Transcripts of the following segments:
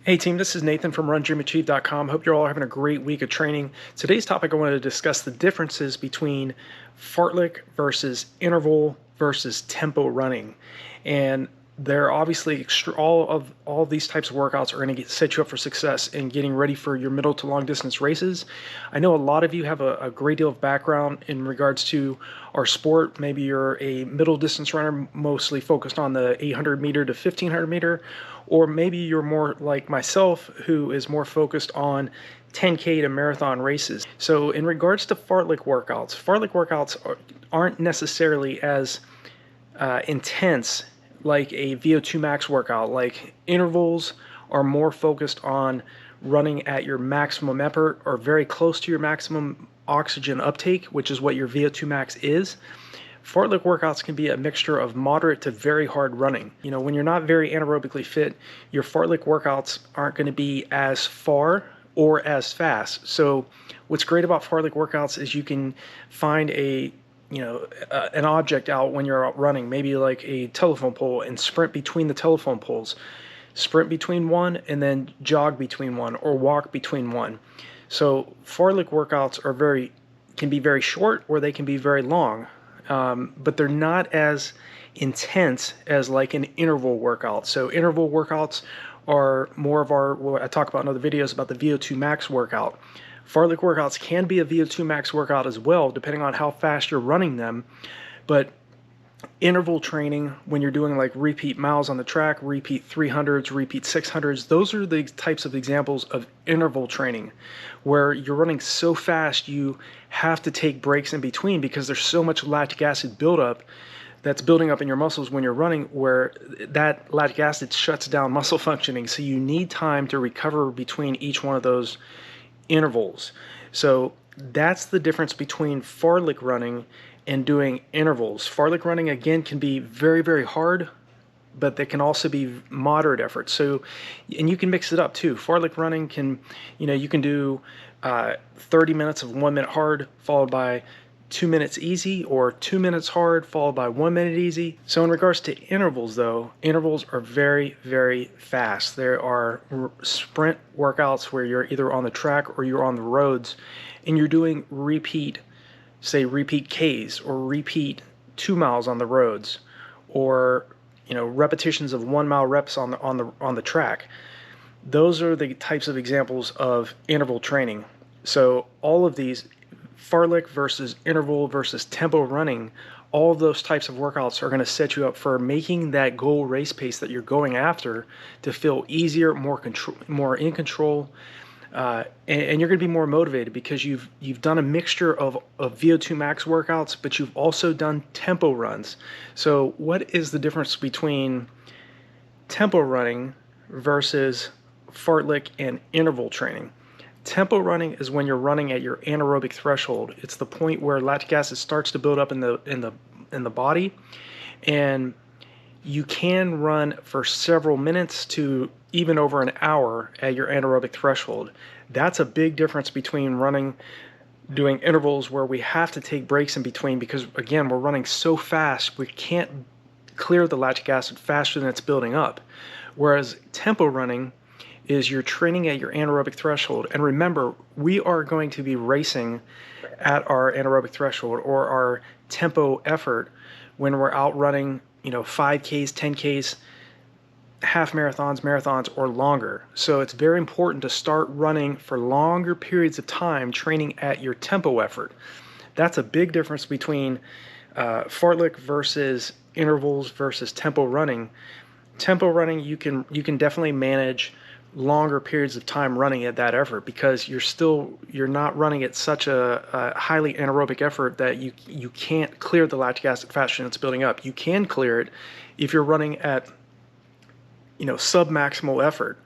Hey team, this is Nathan from RunDreamAchieve.com. Hope you're all having a great week of training. Today's topic, I wanted to discuss the differences between fartlek versus interval versus tempo running. And they're obviously all of these types of workouts are going to set you up for success in getting ready for your middle to long distance races. I know a lot of you have a great deal of background in regards to our sport. Maybe you're a middle distance runner, mostly focused on the 800 meter to 1500 meter, or maybe you're more like myself, who is more focused on 10K to marathon races. So in regards to fartlek workouts aren't necessarily as intense like a VO2 max workout. Like intervals are more focused on running at your maximum effort or very close to your maximum oxygen uptake, which is what your VO2 max is. Fartlek workouts can be a mixture of moderate to very hard running. You know, when you're not very anaerobically fit, your fartlek workouts aren't going to be as far or as fast. So what's great about fartlek workouts is you can find an object out when you're out running, maybe like a telephone pole, and sprint between the telephone poles. Sprint between one and then jog between one or walk between one. So fartlek workouts can be very short or they can be very long. But they're not as intense as like an interval workout. So interval workouts are more of what I talk about in other videos about the VO2 max workout. Fartlek workouts can be a VO2 max workout as well, depending on how fast you're running them. But interval training, when you're doing like repeat miles on the track, repeat 300s, repeat 600s, those are the types of examples of interval training where you're running so fast you have to take breaks in between because there's so much lactic acid buildup that's building up in your muscles when you're running, where that lactic acid shuts down muscle functioning. So you need time to recover between each one of those intervals. So that's the difference between fartlek running and doing intervals. Fartlek running, again, can be very, very hard, but they can also be moderate efforts. So, and you can mix it up too. Fartlek running can, you can do 30 minutes of 1 minute hard followed by 2 minutes easy, or 2 minutes hard followed by 1 minute easy. So in regards to intervals though, intervals are very, very fast. There are sprint workouts where you're either on the track or you're on the roads and you're doing repeat Ks or repeat 2 miles on the roads, or repetitions of 1 mile reps on the track. Those are the types of examples of interval training. So all of these, fartlek versus interval versus tempo running, all of those types of workouts are going to set you up for making that goal race pace that you're going after to feel easier, more in control, and you're going to be more motivated because you've done a mixture of VO2 max workouts, but you've also done tempo runs. So what is the difference between tempo running versus fartlek and interval training? Tempo running is when you're running at your anaerobic threshold. It's the point where lactic acid starts to build up in the body, and you can run for several minutes to even over an hour at your anaerobic threshold. That's a big difference between doing intervals where we have to take breaks in between because, again, we're running so fast we can't clear the lactic acid faster than it's building up. Whereas tempo running is you're training at your anaerobic threshold. And remember, we are going to be racing at our anaerobic threshold or our tempo effort when we're out running 5Ks, 10Ks, half marathons, or longer. So it's very important to start running for longer periods of time, training at your tempo effort. That's a big difference between fartlek versus intervals versus tempo running. Tempo running, you can definitely manage longer periods of time running at that effort because you're not running at such a highly anaerobic effort that you can't clear the lactic acid faster than it's building up. You can clear it if you're running at sub-maximal effort.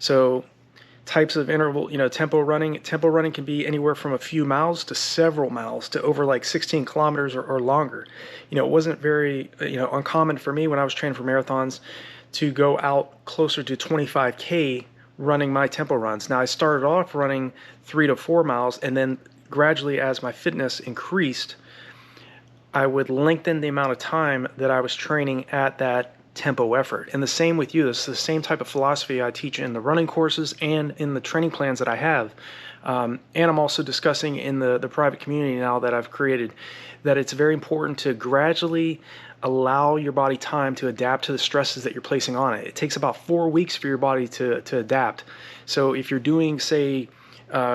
So types of interval, tempo running can be anywhere from a few miles to several miles to over like 16 kilometers or longer. It wasn't very uncommon for me when I was training for marathons to go out closer to 25K running my tempo runs. Now I started off running 3 to 4 miles, and then gradually as my fitness increased, I would lengthen the amount of time that I was training at that tempo effort. And the same with you. This is the same type of philosophy I teach in the running courses and in the training plans that I have. And I'm also discussing in the private community now that I've created, that it's very important to gradually allow your body time to adapt to the stresses that you're placing on it. It takes about 4 weeks for your body to adapt. So if you're doing, say,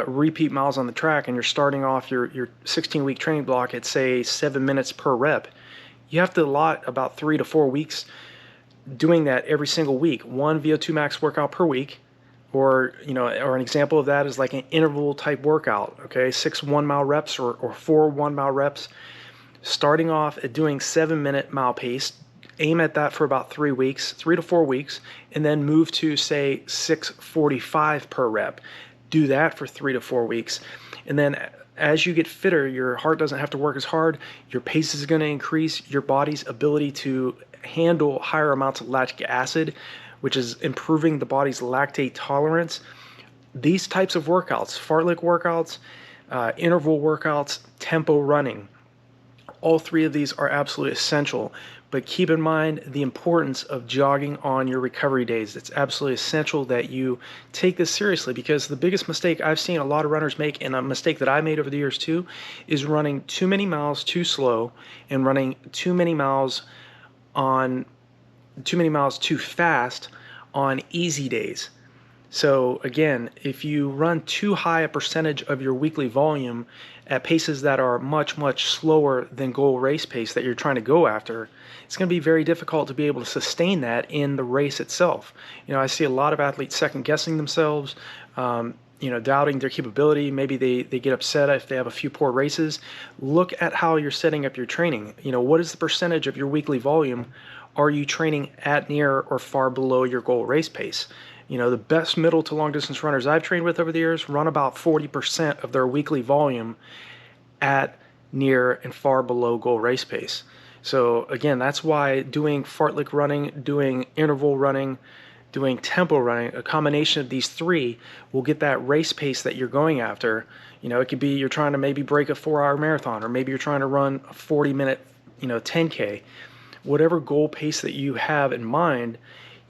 repeat miles on the track and you're starting off your 16-week training block at, say, 7 minutes per rep, you have to allot about 3 to 4 weeks doing that every single week. One VO2 max workout per week, or an example of that is like an interval type workout. Okay, 6 1-mile reps or 4 1-mile reps, starting off at doing 7-minute mile pace. Aim at that for about 3 weeks, 3 to 4 weeks, and then move to, say, 6:45 per rep. Do that for 3 to 4 weeks, and then as you get fitter, your heart doesn't have to work as hard, your pace is going to increase, your body's ability to handle higher amounts of lactic acid, which is improving the body's lactate tolerance. These types of workouts, fartlek workouts, interval workouts, tempo running, all three of these are absolutely essential. But keep in mind the importance of jogging on your recovery days. It's absolutely essential that you take this seriously, because the biggest mistake I've seen a lot of runners make, and a mistake that I made over the years too, is running too many miles too slow and running too many miles too fast on easy days. So again, if you run too high a percentage of your weekly volume at paces that are much, much slower than goal race pace that you're trying to go after, it's going to be very difficult to be able to sustain that in the race itself. I see a lot of athletes second guessing themselves, doubting their capability. Maybe they get upset if they have a few poor races. Look at how you're setting up your training. What is the percentage of your weekly volume are you training at, near, or far below your goal race pace? The best middle to long distance runners I've trained with over the years run about 40% of their weekly volume at, near, and far below goal race pace. So again, that's why doing fartlek running, doing interval running, doing tempo running, a combination of these three will get that race pace that you're going after. It could be you're trying to maybe break a 4-hour marathon, or maybe you're trying to run a 40-minute, 10K. Whatever goal pace that you have in mind,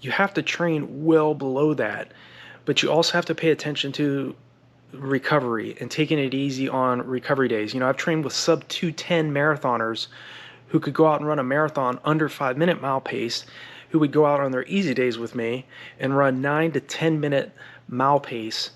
you have to train well below that. But you also have to pay attention to recovery and taking it easy on recovery days. I've trained with sub 2:10 marathoners who could go out and run a marathon under 5-minute mile pace, who would go out on their easy days with me and run 9 to 10-minute mile pace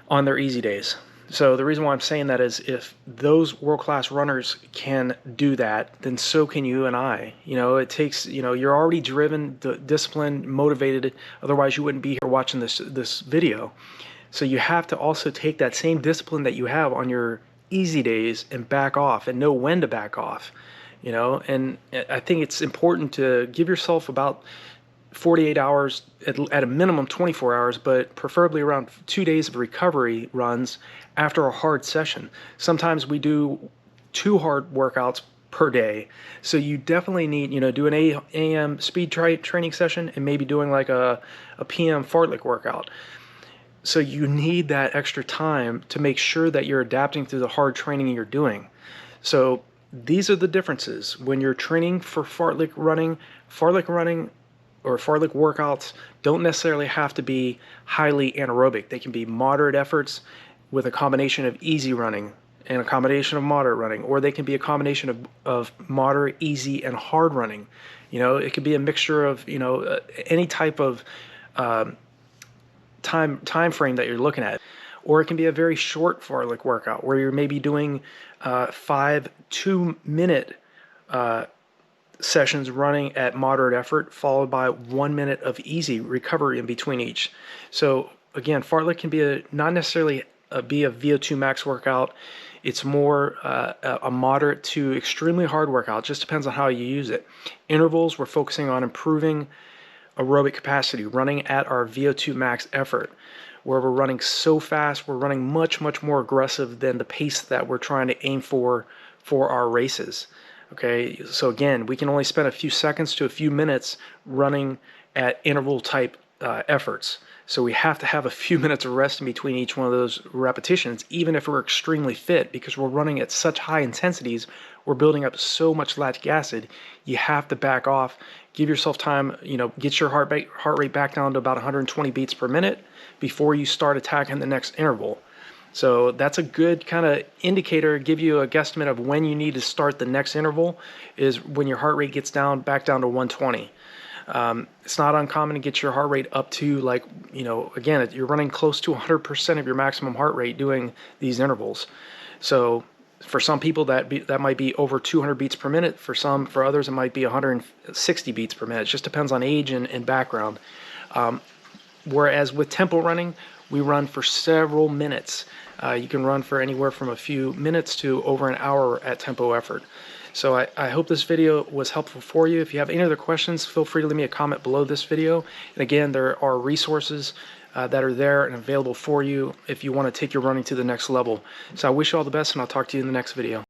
on their easy days. So the reason why I'm saying that is, if those world-class runners can do that, then so can you and I. It takes, you're already driven, disciplined, motivated. Otherwise, you wouldn't be here watching this video. So you have to also take that same discipline that you have on your easy days and back off, and know when to back off. And I think it's important to give yourself about 48 hours, at a minimum 24 hours, but preferably around 2 days of recovery runs after a hard session. Sometimes we do 2 hard workouts per day. So you definitely need, do an AM speed training session and maybe doing like a PM fartlek workout. So you need that extra time to make sure that you're adapting to the hard training you're doing. So these are the differences. When you're training for fartlek running or fartlek workouts don't necessarily have to be highly anaerobic. They can be moderate efforts with a combination of easy running and a combination of moderate running, or they can be a combination of moderate, easy, and hard running. It could be a mixture of, any type of time frame that you're looking at. Or it can be a very short fartlek workout where you're maybe doing 5 2-minute sessions running at moderate effort, followed by 1 minute of easy recovery in between each. So again, fartlek can be not necessarily be a VO2 max workout. It's more a moderate to extremely hard workout. It just depends on how you use it. Intervals, we're focusing on improving aerobic capacity, running at our VO2 max effort, where we're running so fast, we're running much, much more aggressive than the pace that we're trying to aim for our races. Okay, so again, we can only spend a few seconds to a few minutes running at interval type efforts. So we have to have a few minutes of rest in between each one of those repetitions, even if we're extremely fit, because we're running at such high intensities, we're building up so much lactic acid. You have to back off, give yourself time, get your heart rate back down to about 120 beats per minute before you start attacking the next interval. So that's a good kind of indicator, give you a guesstimate of when you need to start the next interval, is when your heart rate gets back down to 120. It's not uncommon to get your heart rate up to, like, again, you're running close to 100% of your maximum heart rate doing these intervals. So for some people that might be over 200 beats per minute. For others it might be 160 beats per minute. It just depends on age and background. Whereas with tempo running, we run for several minutes. You can run for anywhere from a few minutes to over an hour at tempo effort. So I hope this video was helpful for you. If you have any other questions, feel free to leave me a comment below this video. And again, there are resources that are there and available for you if you want to take your running to the next level. So I wish you all the best, and I'll talk to you in the next video.